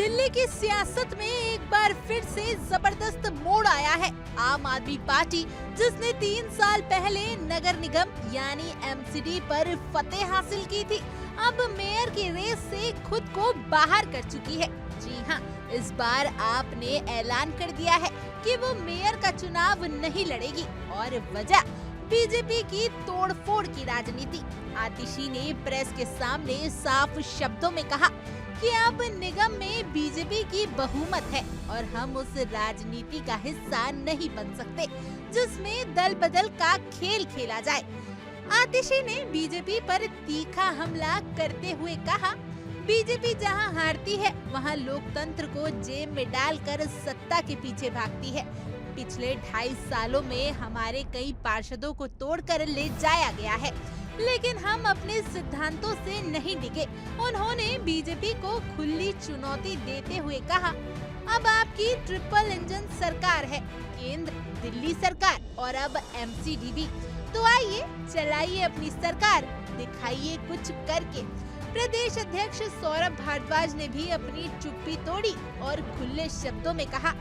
दिल्ली की सियासत में एक बार फिर से जबरदस्त मोड़ आया है। आम आदमी पार्टी, जिसने 3 साल पहले नगर निगम यानी एमसीडी पर फतेह हासिल की थी, अब मेयर की रेस से खुद को बाहर कर चुकी है। जी हाँ, इस बार आपने ऐलान कर दिया है कि वो मेयर का चुनाव नहीं लड़ेगी और वजह बीजेपी की तोड़फोड़ की राजनीति। आतिशी ने प्रेस के सामने साफ शब्दों में कहा कि अब निगम में बीजेपी की बहुमत है और हम उस राजनीति का हिस्सा नहीं बन सकते जिसमें दल बदल का खेल खेला जाए। आतिशी ने बीजेपी पर तीखा हमला करते हुए कहा, बीजेपी जहां हारती है वहां लोकतंत्र को जेब में डालकर सत्ता के पीछे भागती है। पिछले 2.5 सालों में हमारे कई पार्षदों को तोड़कर ले जाया गया है, लेकिन हम अपने सिद्धांतों से नहीं डिगे। उन्होंने बीजेपी को खुली चुनौती देते हुए कहा, अब आपकी ट्रिपल इंजन सरकार है, केंद्र, दिल्ली सरकार और अब एमसीडी भी। तो आइए चलाइए अपनी सरकार, दिखाइए कुछ करके। प्रदेश अध्यक्ष सौरभ भारद्वाज ने भी अपनी चुप्पी तोड़ी और खुले शब्दों में कहा,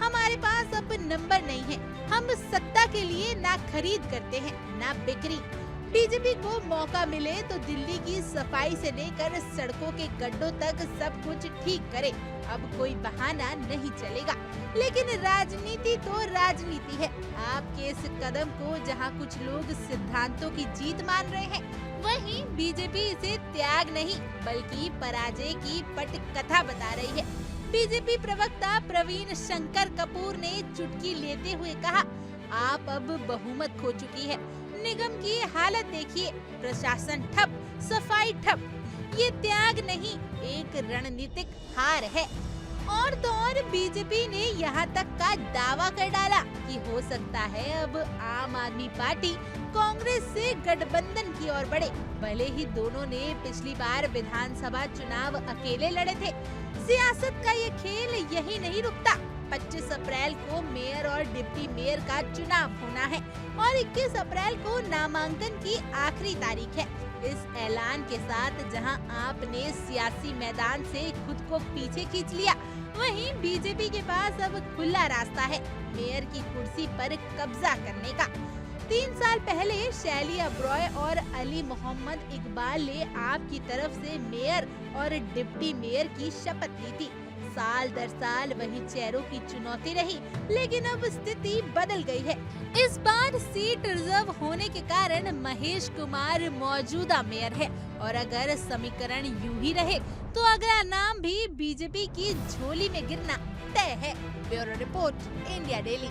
हमारे पास अब नंबर नहीं है, हम सत्ता के लिए ना खरीद करते हैं ना बिक्री। बीजेपी को मौका मिले तो दिल्ली की सफाई से लेकर सड़कों के गड्ढों तक सब कुछ ठीक करे, अब कोई बहाना नहीं चलेगा। लेकिन राजनीति तो राजनीति है। आपके इस कदम को जहां कुछ लोग सिद्धांतों की जीत मान रहे हैं, वहीं बीजेपी इसे त्याग नहीं बल्कि पराजय की पटकथा बता रही है। बीजेपी प्रवक्ता प्रवीण शंकर कपूर ने चुटकी लेते हुए कहा, आप अब बहुमत खो चुकी है, निगम की हालत देखिए, प्रशासन ठप, सफाई ठप। ये त्याग नहीं, एक रणनीतिक हार है। और तो और बीजेपी ने यहाँ तक का दावा कर डाला कि हो सकता है अब आम आदमी पार्टी कांग्रेस से गठबंधन की ओर बढ़े। भले ही दोनों ने पिछली बार विधानसभा चुनाव अकेले लड़े थे। सियासत का ये खेल यही नहीं रुकता। 25 अप्रैल को मेयर और डिप्टी मेयर का चुनाव होना है और 21 अप्रैल को नामांकन की आखिरी तारीख है। इस ऐलान के साथ जहां आपने सियासी मैदान से खुद को पीछे खींच लिया, वहीं बीजेपी के पास अब खुला रास्ता है मेयर की कुर्सी पर कब्जा करने का। 3 साल पहले शैली अब्रॉय और अली मोहम्मद इकबाल ने आपकी तरफ से मेयर और डिप्टी मेयर की शपथ ली थी। साल दर साल वही चेहरों की चुनौती रही, लेकिन अब स्थिति बदल गई है। इस बार सीट रिजर्व होने के कारण महेश कुमार मौजूदा मेयर है और अगर समीकरण यूं ही रहे तो अगला नाम भी बीजेपी की झोली में गिरना तय है। Bureau report, India daily.